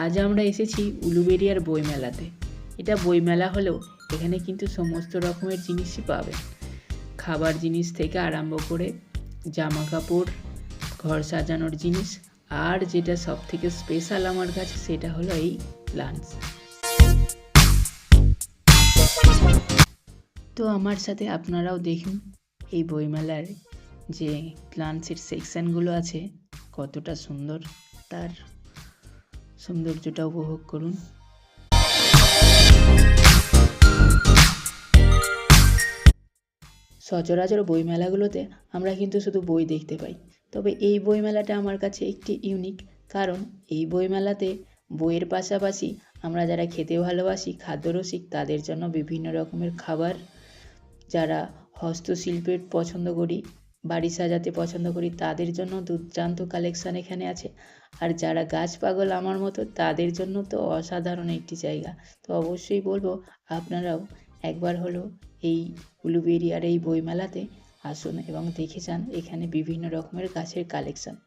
আজ আমরা এসেছি উলুবেড়িয়ার বইমেলাতে। এটা বইমেলা হলেও এখানে কিন্তু সমস্ত রকমের জিনিসই পাবেন। খাবার জিনিস থেকে আরম্ভ করে জামা কাপড়, ঘর সাজানোর জিনিস, আর যেটা সব থেকে স্পেশাল আমার কাছে সেটা হলো এই লাঞ্চ। তো আমার সাথে আপনারাও দেখুন এই বইমেলার যে লাঞ্চের সেকশনগুলো আছে কতটা সুন্দর, তার সৌন্দর্যটা উপভোগ করুন। সচরাচর বইমেলাগুলোতে আমরা কিন্তু শুধু বই দেখতে পাই, তবে এই বইমেলাটা আমার কাছে একটি ইউনিক, কারণ এই বইমেলাতে বইয়ের পাশাপাশি আমরা যারা খেতে ভালোবাসি, খাদ্যরসিক, তাদের জন্য বিভিন্ন রকমের খাবার, যারা হস্তশিল্পের পছন্দ করি, বাড়ি সাজাতে পছন্দ করি, তাদের জন্য দুর্দান্ত কালেকশান এখানে আছে। আর যারা গাছ পাগল আমার মতো, তাদের জন্য তো অসাধারণ একটি জায়গা। তো অবশ্যই বলবো আপনারাও একবার হলো এই উলুবেড়িয়ার এই বইমেলাতে আসুন এবং দেখে যান এখানে বিভিন্ন রকমের গাছের কালেকশান।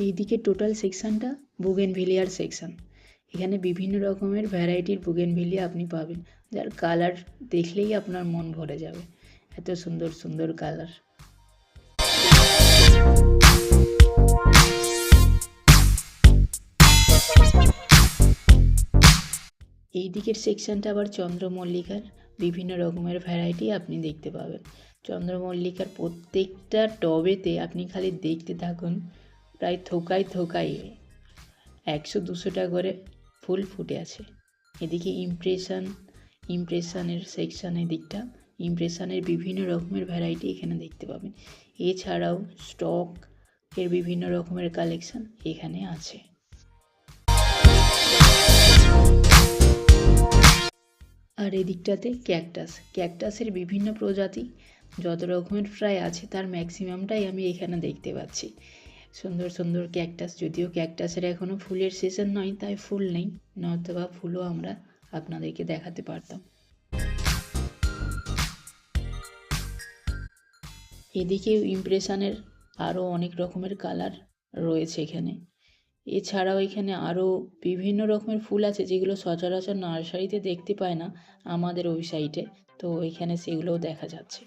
এইদিকে টোটাল সেকশনটা বুগেনভিলিয়ার সেকশন। এখানে বিভিন্ন রকমের ভ্যারাইটির বুগেনভিলিয়া আপনি পাবেন, যার কালার দেখলেই আপনার মন ভরে যাবে, এত সুন্দর সুন্দর কালার। এই দিকের সেকশনটা আবার চন্দ্রমল্লিকার বিভিন্ন রকমের ভ্যারাইটি আপনি দেখতে পাবেন। চন্দ্রমল্লিকার প্রত্যেকটা টবেতে আপনি খালি দেখতে থাকুন, প্রায় থোকায় থোকায় 100-200টা করে ফুল ফুটে আছে। এদিকে ইমপ্রেশনের সেকশন, এদিকটা ইমপ্রেশনের বিভিন্ন রকমের ভ্যারাইটি এখানে দেখতে পাবেন। এছাড়াও স্টক এর বিভিন্ন রকমের কালেকশন এখানে আছে। আর এদিকটাতে ক্যাকটাসের বিভিন্ন প্রজাতি যত রকমের প্রায় আছে, তার ম্যাক্সিমামটাই আমি এখানে দেখতে পাচ্ছি। সুন্দর সুন্দর ক্যাকটাস, যদিও ক্যাকটাসের এখনও ফুলের সিজন নয়, তাই ফুল নেই, নয়তোবা ফুলও আমরা আপনাদেরকে দেখাতে পারতাম। এদিকে ইমপ্রেশনের আরও অনেক রকমের কালার রয়েছে এখানে। এছাড়াও এখানে আরও বিভিন্ন রকমের ফুল আছে যেগুলো সচরাচর নার্সারিতে দেখতে পায় না আমাদের ওই সাইডে, তো এখানে সেগুলোও দেখা যাচ্ছে।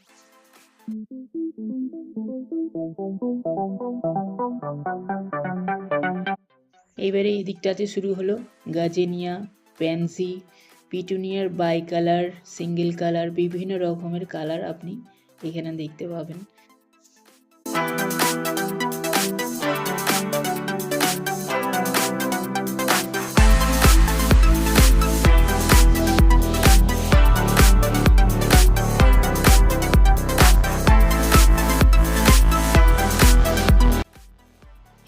এবারে এই দিকটাতে শুরু হলো গাজেনিয়া, প্যান্সি, পিটুনিয়ার বাই কালার, সিঙ্গেল কালার, বিভিন্ন রকমের কালার আপনি এখানে দেখতে পাবেন।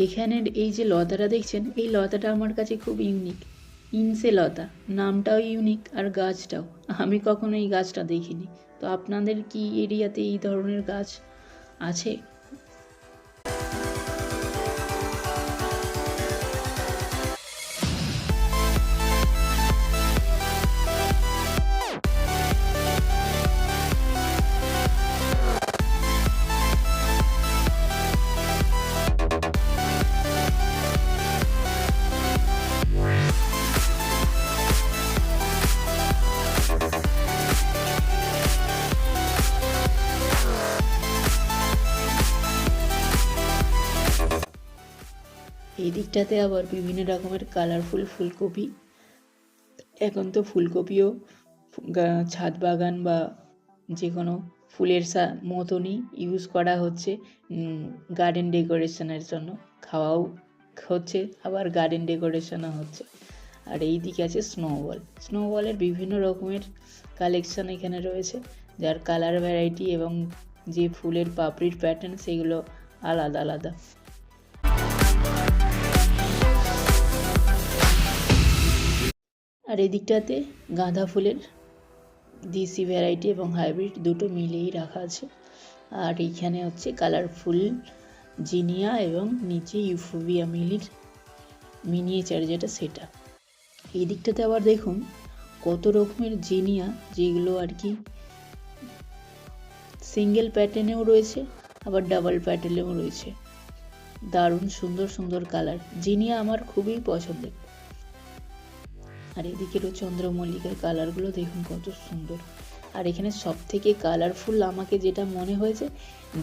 এখানের এই যে লতাটা দেখছেন, এই লতাটা আমার কাছে খুব ইউনিক, ইনসে লতা, নামটাও ইউনিক আর গাছটাও, আমি কখনো এই গাছটা দেখিনি। তো আপনাদের কি এরিয়াতে এই ধরনের গাছ আছে? এই দিকটাতে আবার বিভিন্ন রকমের কালারফুল ফুলকপি। এখন তো ফুলকপিও ছাদ বাগান বা যে কোনো ফুলের মতনই ইউজ করা হচ্ছে গার্ডেন ডেকোরেশনের জন্য, খাওয়াও হচ্ছে আবার গার্ডেন ডেকোরেশনও হচ্ছে। আর এই দিকে আছে স্নোবলের বিভিন্ন রকমের কালেকশন এখানে রয়েছে, যার কালার ভ্যারাইটি এবং যে ফুলের পাপড়ির প্যাটার্ন সেগুলো আলাদা আলাদা। আর এদিকটাতে গাঁদা ফুলের দেশি ভ্যারাইটি এবং হাইব্রিড দুটো মিলিয়েই রাখা আছে। আর এইখানে হচ্ছে কালারফুল জিনিয়া এবং নিচে ইউফোবিয়া মিনিয়েচার যেটা সেটা। এই দিকটাতে আবার দেখুন কত রকমের জিনিয়া, যেগুলো আর কি সিঙ্গেল প্যাটার্নেও রয়েছে আবার ডাবল প্যাটার্নেও রয়েছে। দারুণ সুন্দর সুন্দর কালার, জিনিয়া আমার খুবই পছন্দের। আর এদিকেরও চন্দ্রমল্লিকার কালারগুলো দেখুন কত সুন্দর। আর এখানে সব থেকে কালারফুল আমাকে যেটা মনে হয়েছে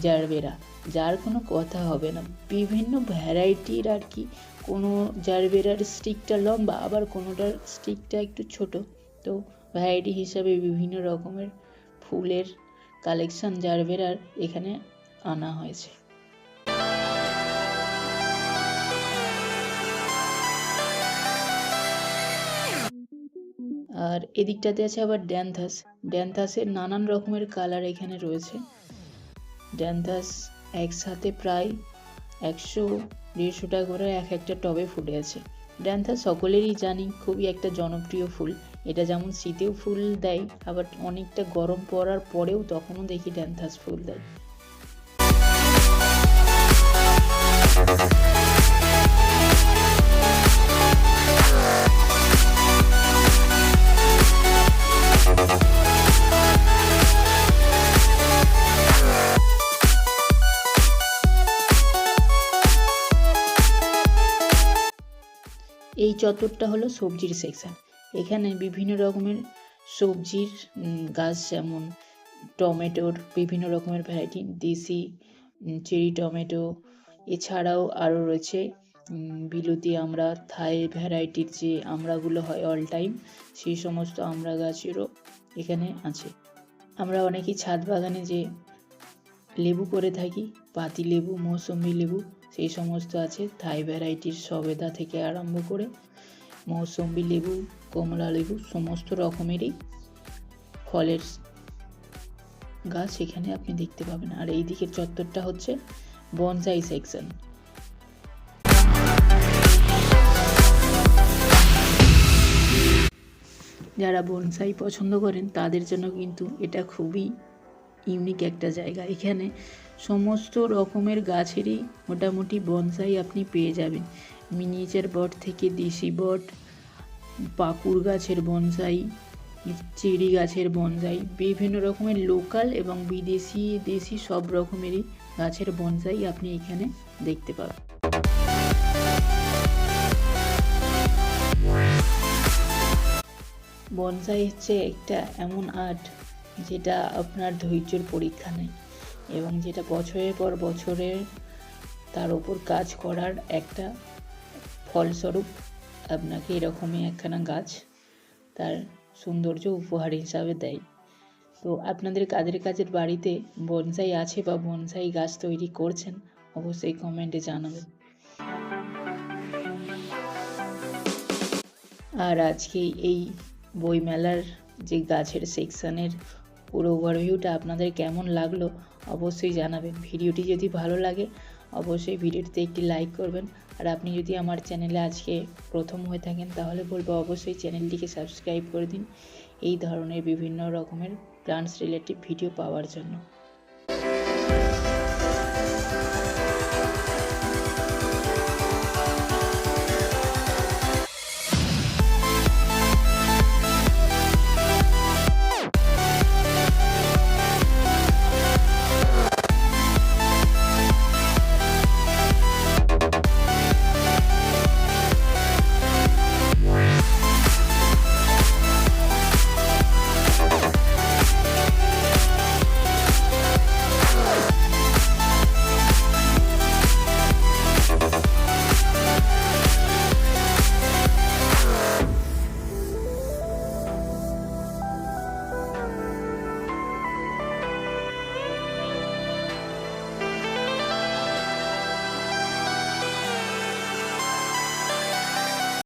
জারবেরা, যার কোনো কথা হবে না। বিভিন্ন ভ্যারাইটির আর কি, কোনো জারবেরার স্টিকটা লম্বা, আবার কোনোটার স্টিকটা একটু ছোট। তো ভ্যারাইটি হিসাবে বিভিন্ন রকমের ফুলের কালেকশন জারবেরার এখানে আনা হয়েছে। আর এদিকটাতে আছে আবার ড্যান্থাসের নানান রকমের কালার এখানে রয়েছে। ড্যান্থাস একসাথে প্রায় 100-150 টাকা করে একটা টবে ফুটে আছে। ড্যান্থাস সকলেরই জানি খুবই একটা জনপ্রিয় ফুল। এটা যেমন শীতেও ফুল দেয়, আবার অনেকটা গরম পড়ার পরেও তখনও দেখি ড্যান্থাস ফুল দেয়। এই চত্বরটা হলো সবজির সেকশন। এখানে বিভিন্ন রকমের সবজির গাছ, যেমন টমেটোর বিভিন্ন রকমের ভ্যারাইটি, দেশি চেরি টমেটো, এছাড়াও আরও রয়েছে বিলতি আমড়া, থাই ভ্যারাইটির যে আমড়াগুলো হয় অল টাইম, সেই সমস্ত আমড়া গাছেরও এখানে আছে। আমরা অনেকেই ছাদ বাগানে যে লেবু করে থাকি, পাতি লেবু, মৌসুমি লেবু, সেই সমস্ত আছে। থাই ভ্যারাইটির সবেদা থেকে আরম্ভ করে মৌসুমি লেবু, কমলা লেবু, সমস্ত রকমেরই ফলের গাছ এখানে আপনি দেখতে পাবেন। আর এই দিকের চত্বরটা হচ্ছে বনসাই সেকশন। যারা বনসাই পছন্দ করেন তাদের জন্য কিন্তু এটা খুবই ইউনিক একটা জায়গা। এখানে সমস্ত রকমের গাছেরই মোটামুটি বনসাই আপনি পেয়ে যাবেন। মিনিয়েচার বট থেকে দেশি বট, পাকুড় গাছের বনসাই, চেরি গাছের বনসাই, বিভিন্ন রকমের লোকাল এবং বিদেশি দেশি সব রকমেরই গাছের বনসাই আপনি এখানে দেখতে পাবেন। বনসাই হচ্ছে একটা এমন আর্ট যেটা আপনার ধৈর্যের পরীক্ষা নেয় এবং যেটা বছরের পর বছরের তার ওপর কাজ করার একটা ফলস্বরূপ আপনাকে এরকমই একখানা গাছ তার সৌন্দর্য উপহার হিসাবে দেয়। তো আপনাদের কাজের বাড়িতে বনসাই আছে বা বনসাই গাছ তৈরি করছেন, অবশ্যই কমেন্টে জানাবেন। আর আজকে এই বইমেলার যে গাছের সেকশনের পুরো ওভারভিউটা আপনাদের কেমন লাগলো অবশ্যই জানাবেন। ভিডিওটি যদি ভালো লাগে অবশ্যই ভিডিওটিতে একটি লাইক করবেন। আর আপনি যদি আমার চ্যানেলে আজকে প্রথম হয়ে থাকেন তাহলে বলবো অবশ্যই চ্যানেলটিকে সাবস্ক্রাইব করে দিন এই ধরনের বিভিন্ন রকমের প্লান্টস রিলেটিভ ভিডিও পাওয়ার জন্য।